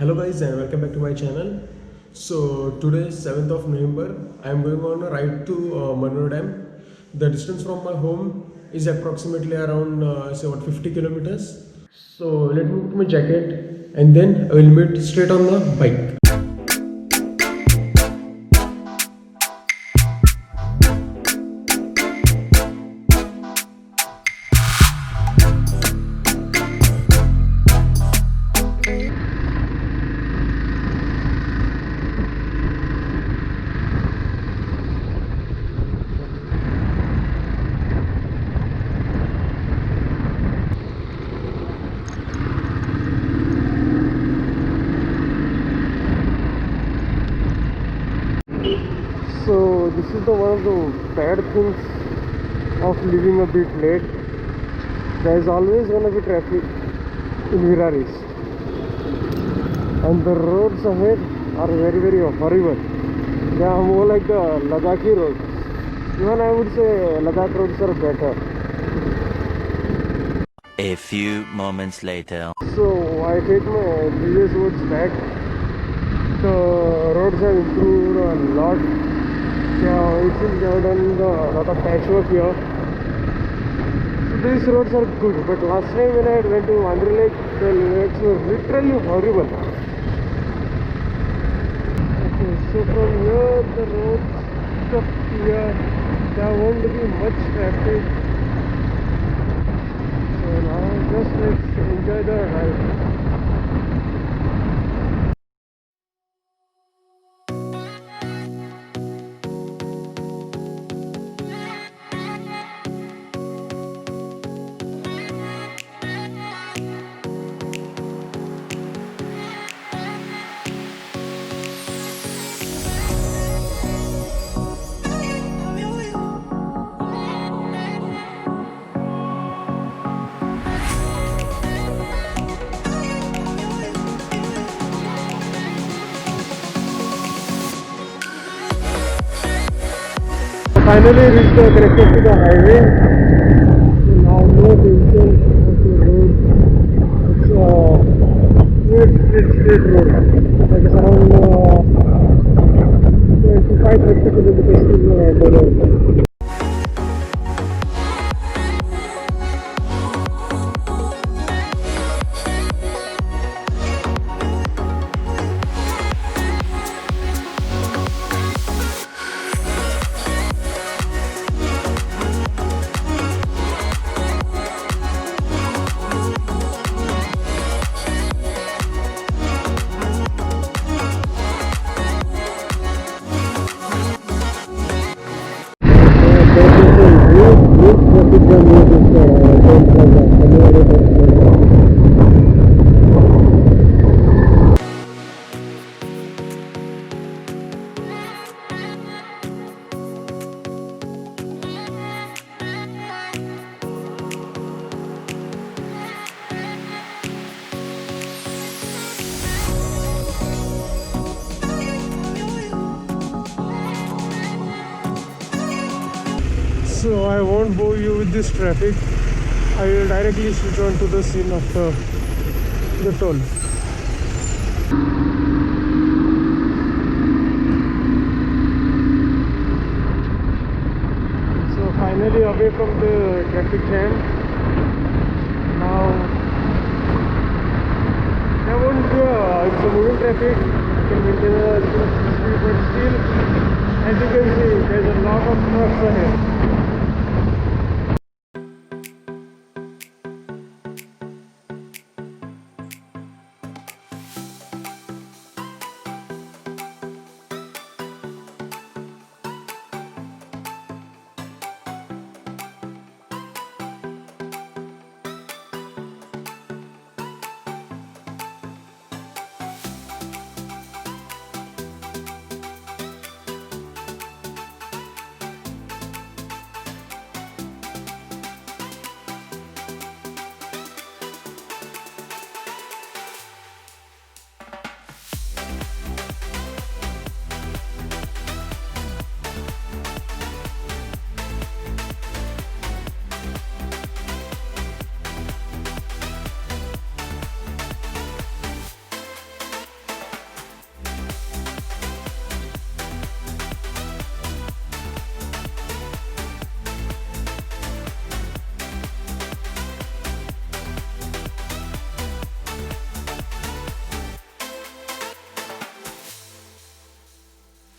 Hello guys and welcome back to my channel. So today is 7th of November. I am going on a ride to Manor Dam. The distance from my home is approximately around say what 50 kilometers. So let me put my jacket and then I will meet straight on the bike. So this is the one of the bad things of leaving a bit late. There is always gonna be traffic in Virar East, and the roads ahead are very horrible. They are more like the Ladakhi roads. Even I would say Ladakh roads are better. A few moments later. So I take my previous words back. The roads have improved a lot. Yeah, it seems they have done a lot of patchwork here. So these roads are good, but last time when I went to Andhra Lake, the roads were literally horrible. Okay, so from here the roads up here, there won't be much traffic. So now just let's enjoy the ride. Finally reached the connected to the highway. So now no tension of the road. It's straight road. Like it's around 25-30 kilometers to the road. So I won't bore you with this traffic. I will directly switch on to the scene after the toll. So finally away from the traffic jam. Now there won't be it's a moving traffic. You can maintain a little speed, but still, as you can see, there's a lot of trucks ahead.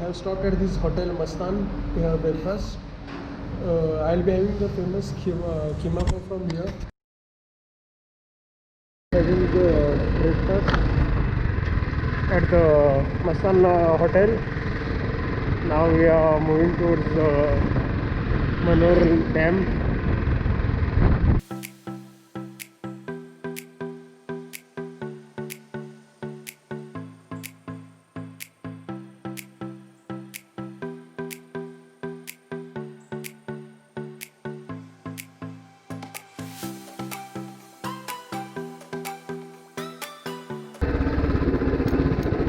I have stopped at this hotel Mastan to have breakfast. I'll be having the famous keema from here. Having the breakfast at the Mastan hotel. Now we are moving towards the Manor Dam.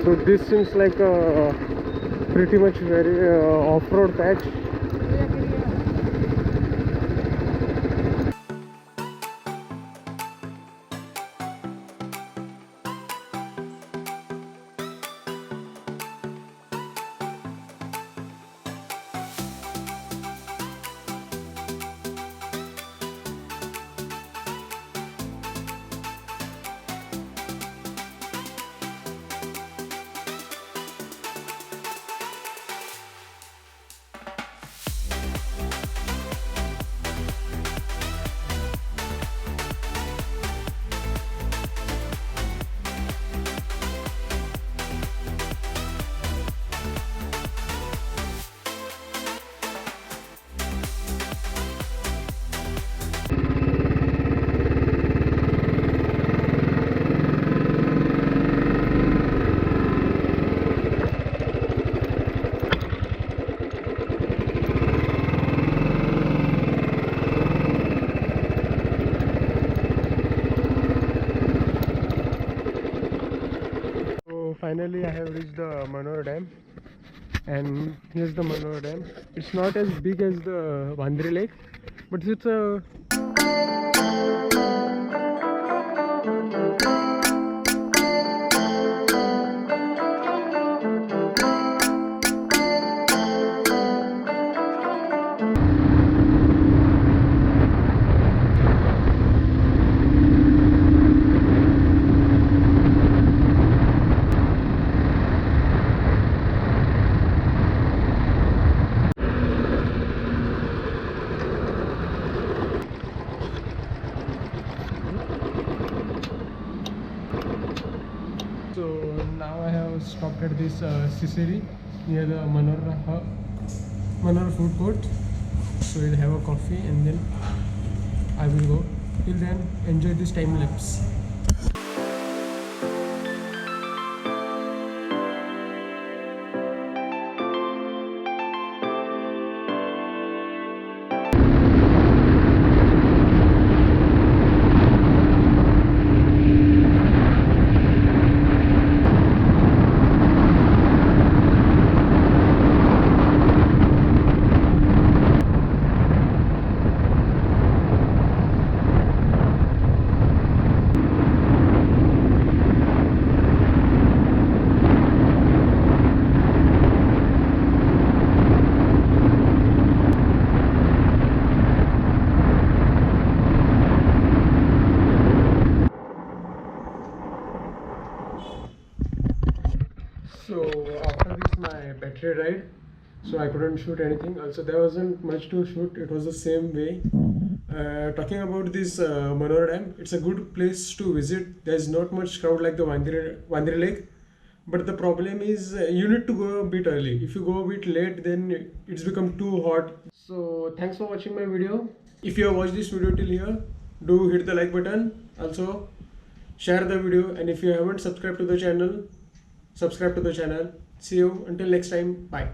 So this seems like a pretty much very off-road patch. Finally I have reached the Manor Dam, and here's the Manor Dam. It's not as big as the Vandri Lake, but it's a now I have stopped at this Sisiri near the Manor food court. So we'll have a coffee and then I will go. Till then, enjoy this time lapse. So after this my battery died, so I couldn't shoot anything. Also there wasn't much to shoot, it was the same way. Talking about this Manor Dam, it's a good place to visit. There's not much crowd like the Vandri Lake, but the problem is you need to go a bit early. If you go a bit late, then it's become too hot. So thanks for watching my video. If you have watched this video till here, do hit the like button. Also share the video, and if you haven't subscribed to the channel, subscribe to the channel. See you until next time. Bye.